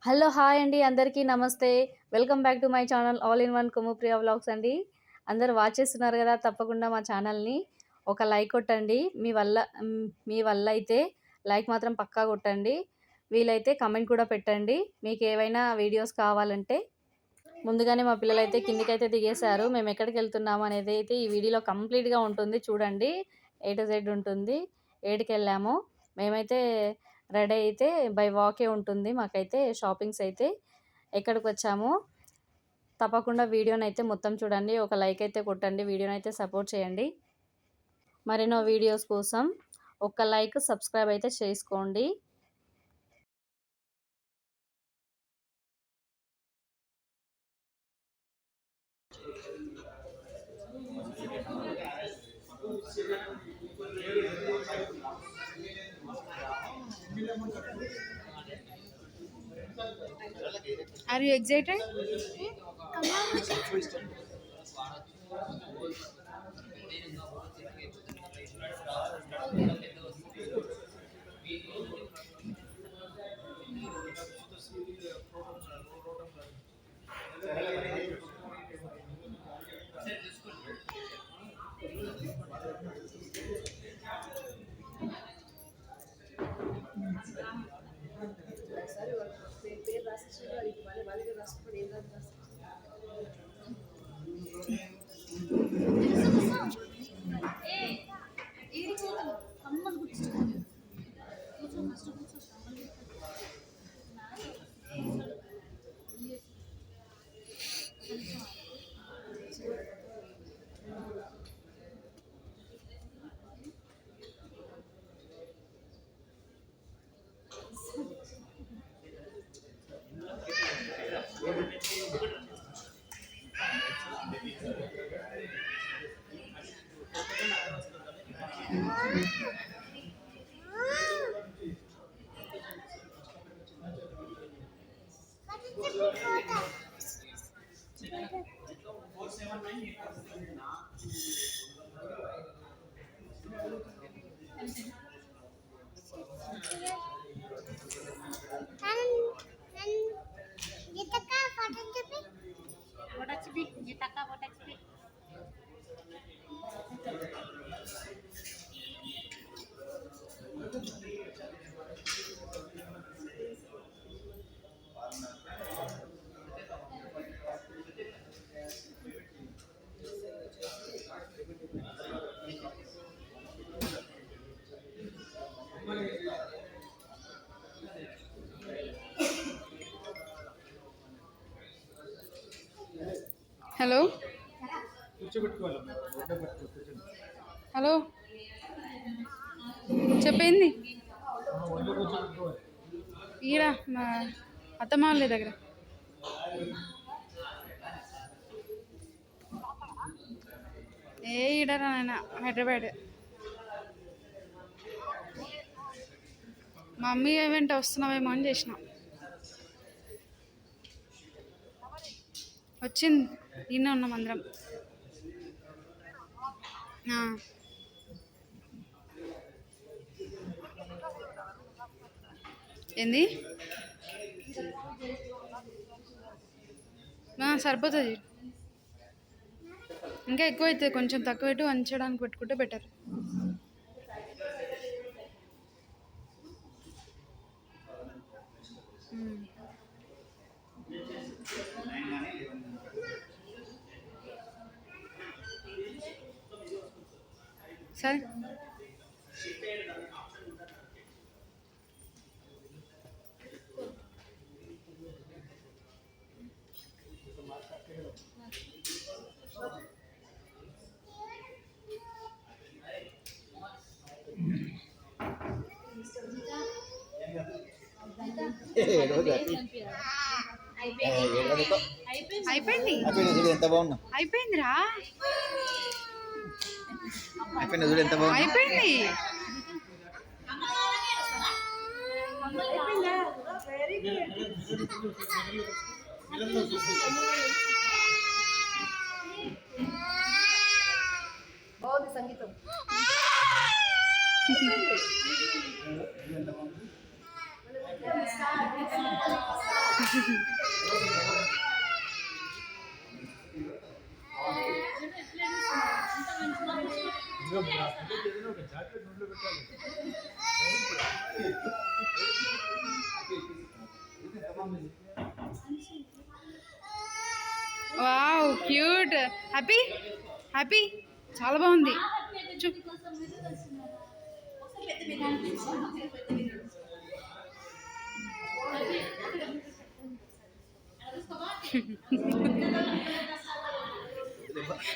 Hello hi అండి అందరికీ నమస్తే. Welcome back to my channel all in one Kumupriya vlogs అండి. అందరూ వాచ్ చేస్తున్నారు కదా, తప్పకుండా మా ఛానల్ని ఒక లైక్ కొట్టండి. మీ వల్ల అయితే లైక్ మాత్రం పక్కా కొట్టండి. వీలైతే కమెంట్ కూడా పెట్టండి. మీకు ఏవైనా వీడియోస్ కావాలంటే. ముందుగానే మా పిల్లలైతే కిందికైతే దిగేశారు. మేము ఎక్కడికి వెళ్తున్నాము అనేది అయితే ఈ వీడియోలో కంప్లీట్గా ఉంటుంది చూడండి. A to Z ఉంటుంది. ఏడికి వెళ్ళాము మేమైతే రెడీ అయితే బై వాకే ఉంటుంది. మాకైతే షాపింగ్స్ అయితే ఎక్కడికి వచ్చాము తప్పకుండా వీడియోని అయితే మొత్తం చూడండి. ఒక లైక్ అయితే కొట్టండి. వీడియోని అయితే సపోర్ట్ చేయండి. మరెన్నో వీడియోస్ కోసం ఒక లైక్ సబ్స్క్రైబ్ అయితే చేసుకోండి. Are you excited? Hello hello చెప్పింది ఈడ మా అత్తమ్మ వాళ్ళ దగ్గర. ఈడరా నాయన హైదరాబాద్. మా మమ్మీ ఏమంటే వస్తున్నావేమో అని చేసిన. వచ్చింది. నిన్న ఉన్నాం అందరం. ఏంది సరిపోతుంది. ఇంకా ఎక్కువ అవుతుంది. కొంచెం తక్కువ పెట్టి వంచడానికి పెట్టుకుంటే బెటర్. సరే అయిపోయింది. ఎంత బాగున్నా అయిపోయిందిరా. అయిపోయింది. ఎంత బాగుంది. అయిపోయింది. బాగుంది సంగీతం. Wow cute. హ్యాపీ హ్యాపీ చాలా బాగుంది.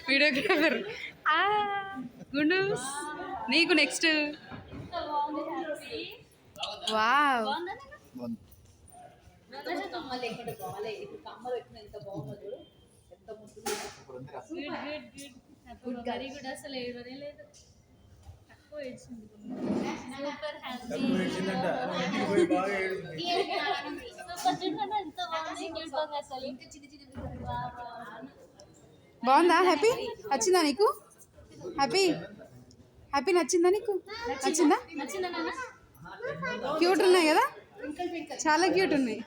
వీడియోగ్రాఫర్ గుండు నీకు నెక్స్ట్. వావ్ బాగుంది. ఇప్పుడు ఉందిరా. Very good. అసలు ఏడనే లేదు, తక్కువ ఏడ్చింది. Super happy. ఎంత బాగుంది అసలు. బాగుందా? హ్యాపీ నచ్చిందా నీకు? హ్యాపీ హ్యాపీ నచ్చిందా నీకు? నచ్చిందా? నచ్చిందా నాన్న? క్యూట్ ఉన్నాయి కదా, చాలా క్యూట్ ఉన్నాయి.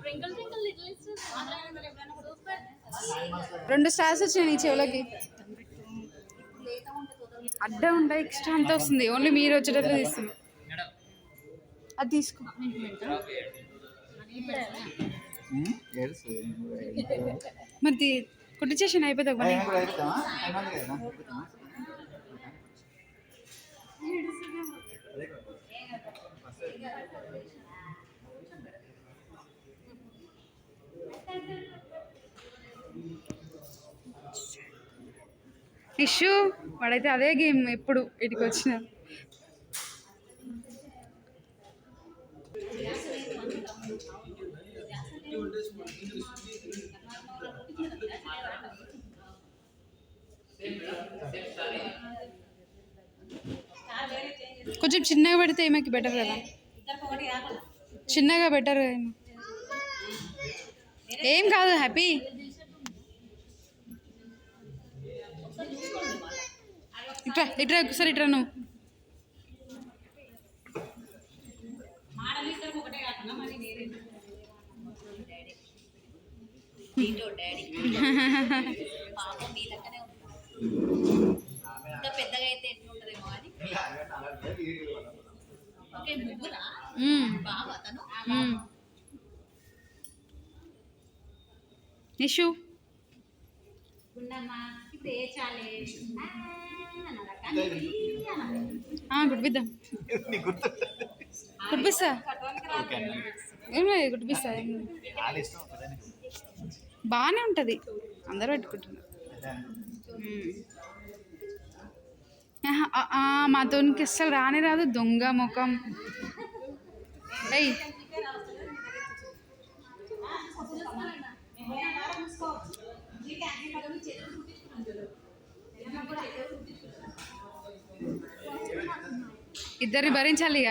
Twinkle twinkle little super. 2 stars వచ్చినాయి నీ చెవులకి. అడ్డ ఉంటాయి, ఎక్స్ట్రా అంత వస్తుంది. ఓన్లీ మీరు వచ్చేటట్లు తీస్తుంది. అది తీసుకో. ఏడుసు. మరి కుట్టించేసాను అయిపోతుంది ఒక పని. ఏం కూడా ఏడుస్తావా? అయినా ఉంది కదా, ఏడుస్తావా? ఇష్యూ వాడైతే అదే గేమ్ ఎప్పుడు ఇటుకి వచ్చిన. కొంచెం చిన్నగా పెడితే ఏమకి బెటర్ కదా, చిన్నగా బెటర్ కదా. ఏం కాదు హ్యాపీ. ఇట్రా ఇట్రా ఒకసారి ఇట్రా నువ్వు. పెద్దగా అయితే ఎట్లుంటదేమో అని. ఓకే ముగ్గురా బాగా తను నిషు ఇప్పుడు ఏ చాలే కుట్టిద్దాం. కుట్టిస్తా ఏమి కుట్టిస్తా. చాలా ఇష్టం కదా. బాగానే ఉంటుంది, అందరూ పెట్టుకుంటున్నారు. మాతోనికి అస్సలు రానే రాదు, దొంగ ముఖం. అయ్యి ఇద్దరిని భరించాలి ఇక.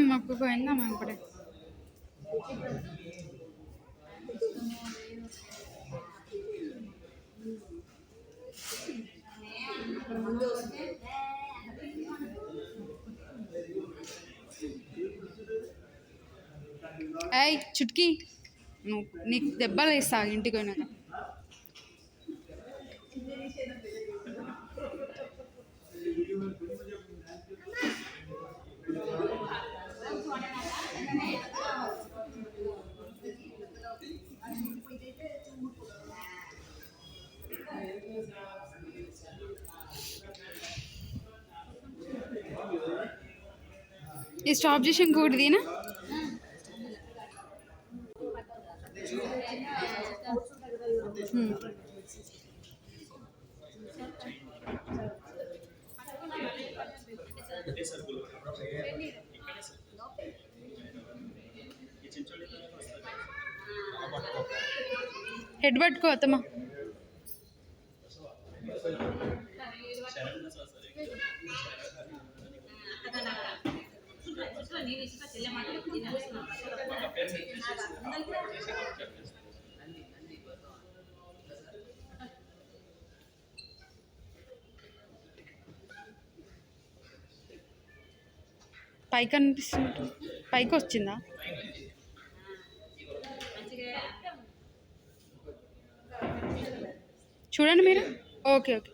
మొక్కుపోయిందమ్మా ఇప్పుడే. ఏయ్ చుట్కీ, నువ్వు నీకు దెబ్బలు వేస్తా ఇంటికి పోయినాక. ఈ స్టాప్ చేసి ఇంకోటి దీనా. హెడ్ పట్టుకో అత్తమ్మ. పైకి అనిపిస్తుంది, పైకి వచ్చిందా? చూడండి మీరు. Okay okay.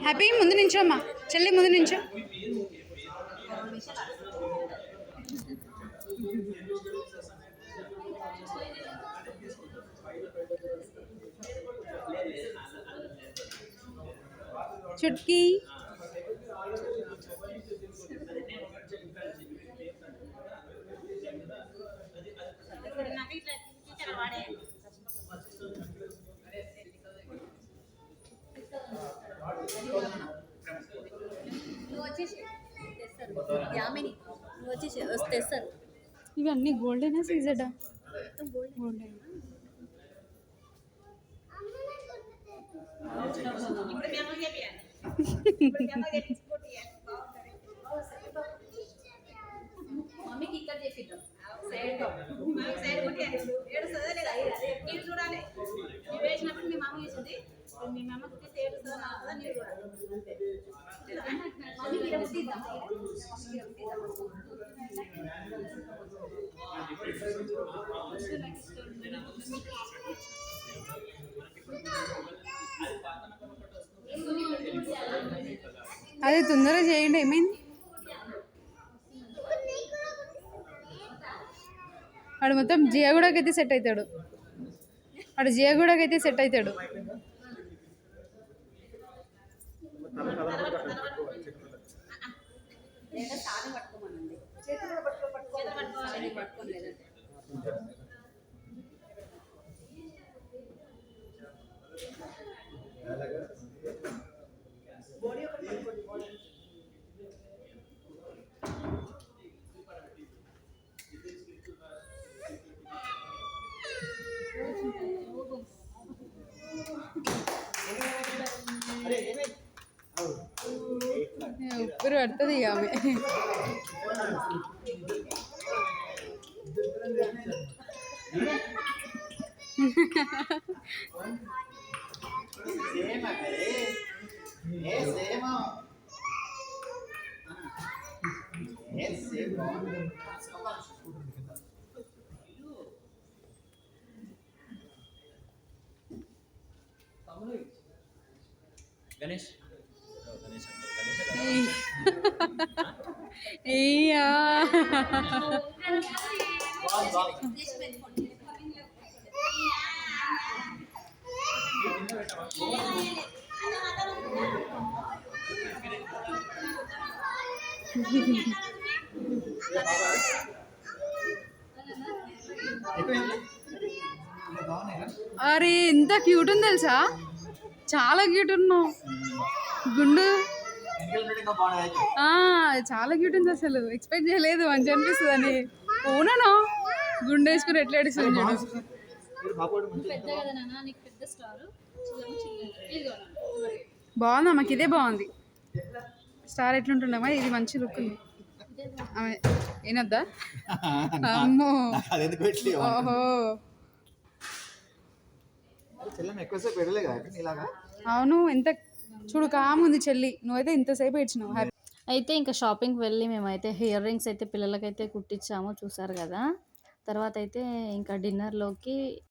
హ్యాపీ ముందు నుంచో అమ్మా, చెల్లి ముందు నుంచో. చుట్కీ ఇవన్నీ గోల్డెనా సీజెడా? గోల్డెన్. మమ్మీకి ఇక్కడ చేపిద్దాం సైడ్ కొట్టి ఏడుస్తుందా లేదా నీరు చూడాలి. నువ్వు వేసినప్పుడు మీ మమ్మ వేసింది, మీ మమ్మ కుట్టిస్తే ఏడుస్తుందా నాకుతుందా నీరు చూడాలి. మమ్మీ ఇక్కడ కుట్టిద్దాం. అదే తొందరగా చేయండి. ఏమైంది? వాడు మొత్తం జియాగూడకైతే సెట్ అవుతాడు. వాడు జియాగూడకైతే సెట్ అవుతాడు. ఉప్పురు పడుతుంది ఇక ఆమె. గణేష్ అయ్యా అరే ఎంత క్యూట్ ఉంది తెలుసా, చాలా క్యూట్ ఉన్నావు గుండు. చాలా క్యూట్ ఉంది, అసలు ఎక్స్పెక్ట్ చేయలేదు మంచి అనిపిస్తుంది అని. ఓనా గుండు వేసుకుని ఎట్లా ఏడుస్తుంది చూడు. బాగుంది మాకు, ఇదే బాగుంది. స్టార్ ఎట్లుంటుండమా, ఇది మంచి లుక్ ఉంది. ఆమె ఏనొద్దా? అమ్మో ఓహో అవును. ఎంత చూడు కాముంది చెల్లి, నువ్వైతే ఇంతసేపు ఏడ్చినావు. హ్యాపీ. అయితే ఇంకా షాపింగ్కి వెళ్ళి మేమైతే ఇయర్ రింగ్స్ అయితే పిల్లలకైతే కుట్టించాము, చూసారు కదా. తర్వాత అయితే ఇంకా డిన్నర్‌లోకి